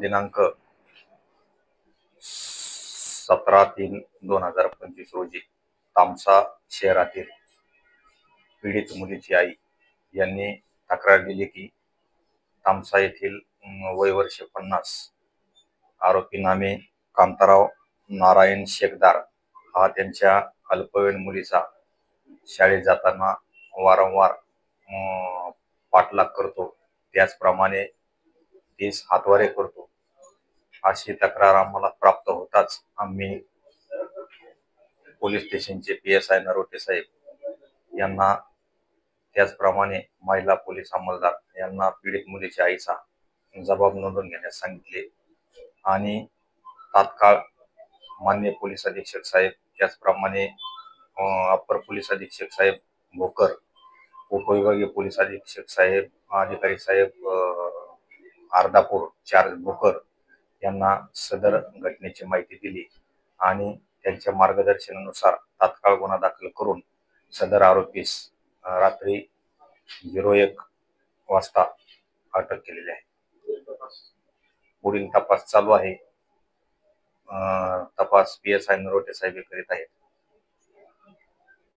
दिनांक 17/3/2025 रोजी तामसा शहरातील पीडित मुलीची आई यांनी तक्रार दिली की तामसा येथील वय वर्ष 50 आरोपी नामे कांताराव नारायण शेखदार हा त्यांच्या अल्पवयीन मुलीचा शाळेत जाताना वारंवार पाठलाग करतो, त्याचप्रमाणे तीस हातवारे करतो अशी तक्रार आम्हाला प्राप्त होताच आम्ही पोलीस स्टेशनचे PSI नरोटे साहेब यांना, त्याचप्रमाणे महिला पोलीस अंमलदार यांना पीडित मुलीच्या आईचा जबाब नोंदवून घेण्यास सांगितले आणि तात्काळ माननीय पोलीस अधीक्षक साहेब, त्याचप्रमाणे अप्पर पोलीस अधीक्षक साहेब भोकर, उपविभागीय पोलीस अधीक्षक साहेब अधिकारी साहेब अर्धापूर चार्ज भोकर यांना सदर घटनेची माहिती दिली आणि त्यांच्या मार्गदर्शनानुसार तात्काळ गुन्हा दाखल करून सदर आरोपीस रात्री 01 वाजता अटक केलेली आहे. पुढील तपास चालू आहे. तपास PSI नरोटे साहेब करीत आहेत.